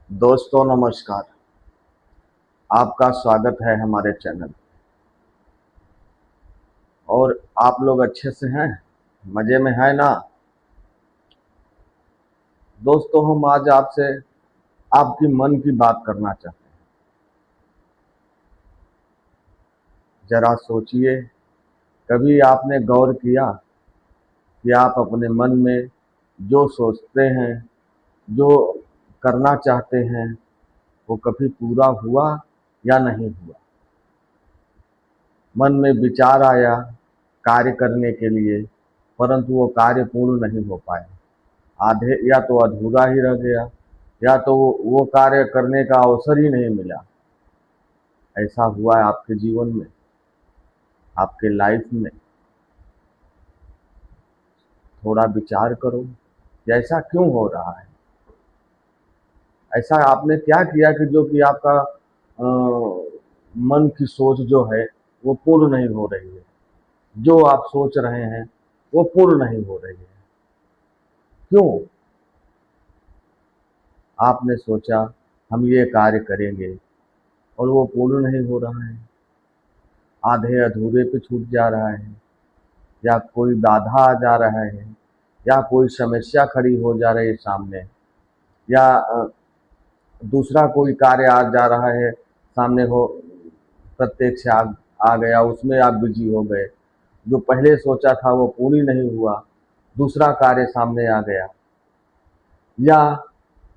दोस्तों नमस्कार। आपका स्वागत है हमारे चैनल। और आप लोग अच्छे से हैं, मज़े में हैं ना। दोस्तों हम आज आपसे आपकी मन की बात करना चाहते हैं। जरा सोचिए, कभी आपने गौर किया कि आप अपने मन में जो सोचते हैं, जो करना चाहते हैं, वो कभी पूरा हुआ या नहीं हुआ। मन में विचार आया कार्य करने के लिए, परंतु वो कार्य पूर्ण नहीं हो पाया, आधे या तो अधूरा ही रह गया, या तो वो कार्य करने का अवसर ही नहीं मिला। ऐसा हुआ है आपके जीवन में, आपके लाइफ में। थोड़ा विचार करो कि ऐसा क्यों हो रहा है। ऐसा आपने क्या किया कि जो कि आपका मन की सोच जो है वो पूर्ण नहीं हो रही है, जो आप सोच रहे हैं वो पूर्ण नहीं हो रही है। क्यों? आपने सोचा हम ये कार्य करेंगे और वो पूर्ण नहीं हो रहा है, आधे अधूरे पे छूट जा रहा है, या कोई बाधा आ जा रहा है, या कोई समस्या खड़ी हो जा रही है सामने, या दूसरा कोई कार्य आ जा रहा है सामने, हो प्रत्यक्ष आ गया, उसमें आप बिजी हो गए। जो पहले सोचा था वो पूरी नहीं हुआ, दूसरा कार्य सामने आ गया। या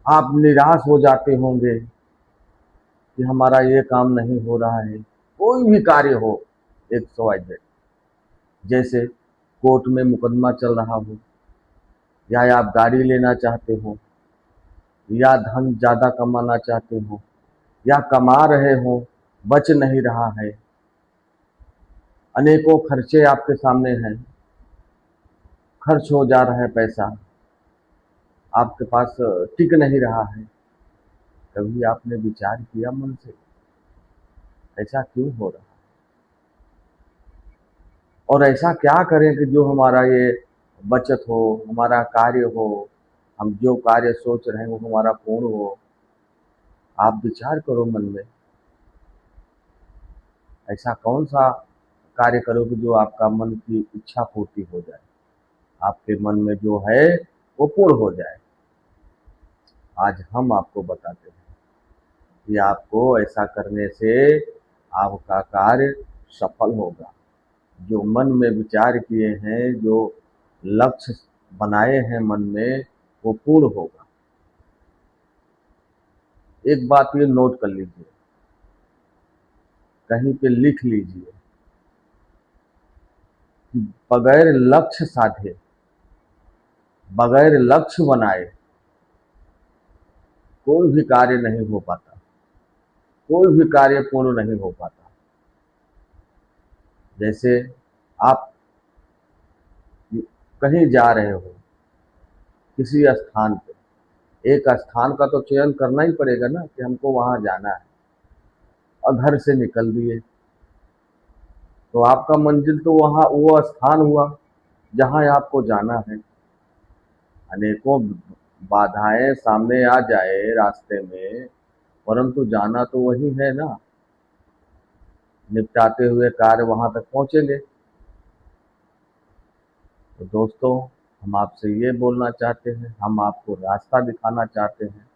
आप निराश हो जाते होंगे कि हमारा ये काम नहीं हो रहा है। कोई भी कार्य हो, 100 जैसे कोर्ट में मुकदमा चल रहा हो, या आप गाड़ी लेना चाहते हो, या धन ज़्यादा कमाना चाहते हो, या कमा रहे हो बच नहीं रहा है, अनेकों खर्चे आपके सामने हैं, खर्च हो जा रहा है पैसा, आपके पास टिक नहीं रहा है। कभी आपने विचार किया मन से ऐसा क्यों हो रहा है, और ऐसा क्या करें कि जो हमारा ये बचत हो, हमारा कार्य हो, हम जो कार्य सोच रहे हैं वो हमारा पूर्ण हो। आप विचार करो मन में, ऐसा कौन सा कार्य करो कि जो आपका मन की इच्छा पूर्ति हो जाए, आपके मन में जो है वो पूर्ण हो जाए। आज हम आपको बताते हैं कि आपको ऐसा करने से आपका कार्य सफल होगा। जो मन में विचार किए हैं, जो लक्ष्य बनाए हैं मन में, वो पूर्ण होगा। एक बात ये नोट कर लीजिए, कहीं पे लिख लीजिए कि बगैर लक्ष्य साधे, बगैर लक्ष्य बनाए कोई भी कार्य नहीं हो पाता, कोई भी कार्य पूर्ण नहीं हो पाता। जैसे आप कहीं जा रहे हो, किसी स्थान पे, एक स्थान का तो चयन करना ही पड़ेगा ना कि हमको वहां जाना है, और घर से निकल दिए तो आपका मंजिल तो वहां वो स्थान हुआ जहां आपको जाना है। अनेकों बाधाएं सामने आ जाए रास्ते में, परंतु जाना तो वही है ना। निपटाते हुए कार्य वहां तक पहुंचेंगे। तो दोस्तों, हम आपसे ये बोलना चाहते हैं, हम आपको रास्ता दिखाना चाहते हैं।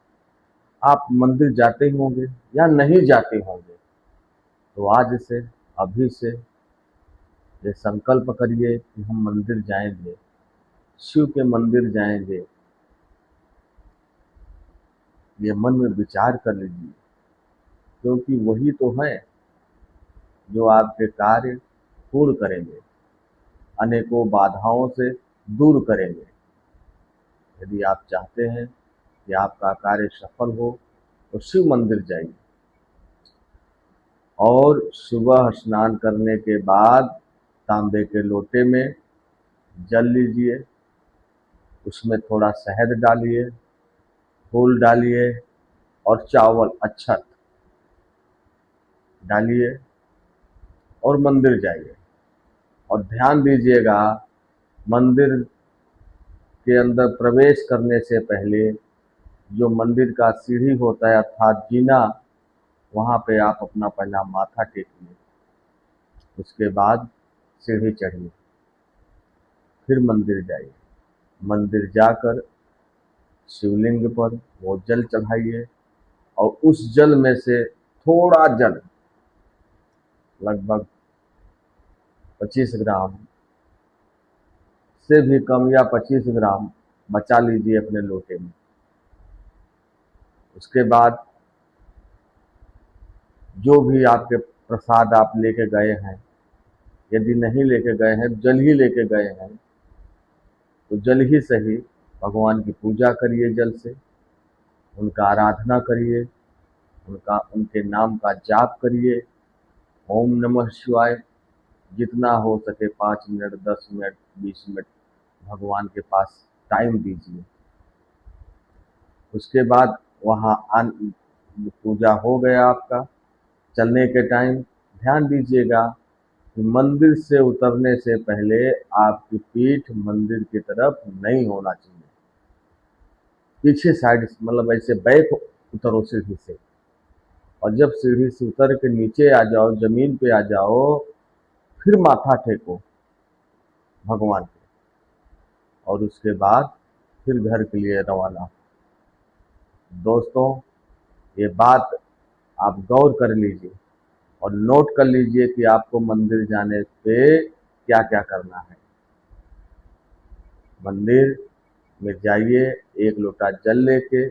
आप मंदिर जाते ही होंगे या नहीं जाते होंगे, तो आज से, अभी से ये संकल्प करिए कि हम मंदिर जाएंगे, शिव के मंदिर जाएंगे। ये मन में विचार कर लीजिए, क्योंकि वही तो है जो आपके कार्य पूर्ण करेंगे, अनेकों बाधाओं से दूर करेंगे। यदि आप चाहते हैं कि आपका कार्य सफल हो, तो शिव मंदिर जाइए, और सुबह स्नान करने के बाद तांबे के लोटे में जल लीजिए, उसमें थोड़ा शहद डालिए, फूल डालिए, और चावल अक्षत डालिए, और मंदिर जाइए। और ध्यान दीजिएगा, मंदिर के अंदर प्रवेश करने से पहले जो मंदिर का सीढ़ी होता है अर्थात जीना, वहाँ पे आप अपना पहला माथा टेकिए, उसके बाद सीढ़ी चढ़िए, फिर मंदिर जाइए। मंदिर जाकर शिवलिंग पर वो जल चढ़ाइए और उस जल में से थोड़ा जल, लगभग 25 ग्राम से भी कम या 25 ग्राम बचा लीजिए अपने लोटे में। उसके बाद जो भी आपके प्रसाद आप लेके गए हैं, यदि नहीं लेके गए हैं, जल ही लेके गए हैं, तो जल ही सही भगवान की पूजा करिए, जल से उनका आराधना करिए, उनके नाम का जाप करिए। ओम नमः शिवाय जितना हो सके 5 मिनट, 10 मिनट, 20 मिनट भगवान के पास टाइम दीजिए। उसके बाद वहाँ पूजा हो गया आपका। चलने के टाइम ध्यान दीजिएगा कि मंदिर से उतरने से पहले आपकी पीठ मंदिर की तरफ नहीं होना चाहिए, पीछे साइड, मतलब ऐसे बैक उतरो सीढ़ी से। और जब सीढ़ी से उतर के नीचे आ जाओ, जमीन पे आ जाओ, फिर माथा टेको भगवान के, और उसके बाद फिर घर के लिए रवाना। दोस्तों, ये बात आप गौर कर लीजिए और नोट कर लीजिए कि आपको मंदिर जाने पे क्या क्या करना है। मंदिर में जाइए, 1 लोटा जल लेके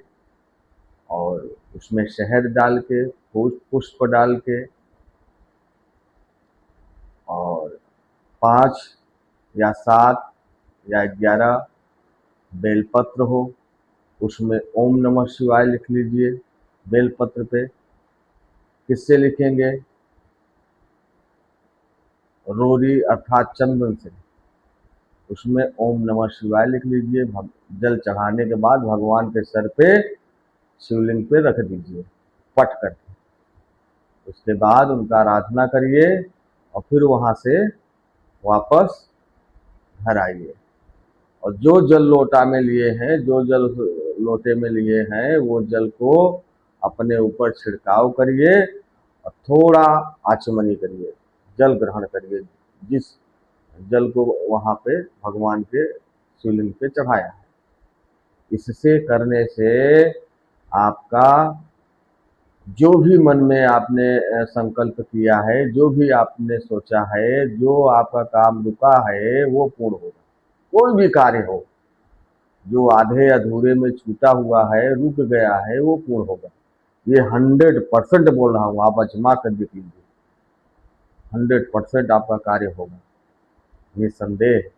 और उसमें शहद डाल के, पुष्प डाल के, और 5 या 7 या 11 बेलपत्र हो, उसमें ओम नमः शिवाय लिख लीजिए बेलपत्र पे। किससे लिखेंगे? रोरी अर्थात चंदन से। उसमें ओम नमः शिवाय लिख लीजिए। जल चढ़ाने के बाद भगवान के सर पे, शिवलिंग पे रख दीजिए पट करके। उसके बाद उनका आराधना करिए और फिर वहाँ से वापस घर आइए। और जो जल लोटा में लिए हैं, जो जल लोटे में लिए हैं, वो जल को अपने ऊपर छिड़काव करिए और थोड़ा आचमनी करिए, जल ग्रहण करिए, जिस जल को वहाँ पे भगवान के शिवलिंग पे चढ़ाया है। इससे करने से आपका जो भी मन में आपने संकल्प किया है, जो भी आपने सोचा है, जो आपका काम रुका है, वो पूर्ण होगा। कोई भी कार्य हो जो आधे अधूरे में छूटा हुआ है, रुक गया है, वो पूर्ण होगा। ये 100% बोल रहा हूँ, आप आजमा कर देख लीजिए, 100% आपका कार्य होगा, ये संदेह।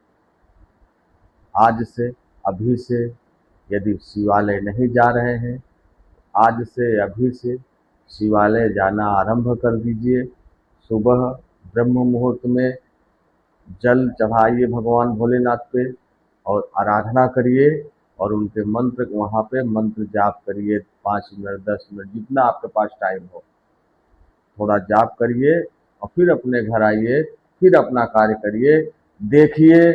आज से, अभी से, यदि शिवालय नहीं जा रहे हैं, आज से, अभी से शिवालय जाना आरंभ कर दीजिए। सुबह ब्रह्म मुहूर्त में जल चढ़ाइए भगवान भोलेनाथ पे और आराधना करिए, और उनके मंत्र वहाँ पे मंत्र जाप करिए। 5 मिनट, 10 मिनट, जितना आपके पास टाइम हो, थोड़ा जाप करिए और फिर अपने घर आइए, फिर अपना कार्य करिए। देखिए,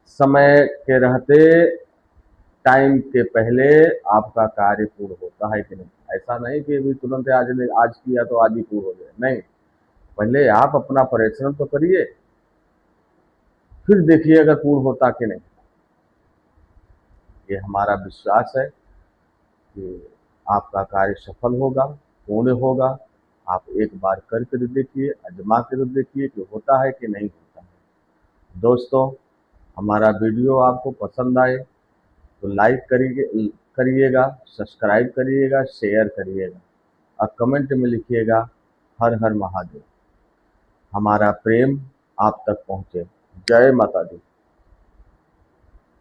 समय के रहते, टाइम के पहले आपका कार्य पूर्ण होता है कि नहीं। ऐसा नहीं कि अभी तुरंत आज किया तो आज ही पूर्ण हो जाए, नहीं। पहले आप अपना परिश्रम तो करिए, फिर देखिए अगर पूर्ण होता कि नहीं। ये हमारा विश्वास है कि आपका कार्य सफल होगा, पूर्ण होगा। आप एक बार करके देखिए, आजमा कर देखिए कि होता है कि नहीं होता है। दोस्तों, हमारा वीडियो आपको पसंद आए तो लाइक करिएगा, सब्सक्राइब करिएगा, शेयर करिएगा और कमेंट में लिखिएगा हर हर महादेव। हमारा प्रेम आप तक पहुँचे। जय माता दी।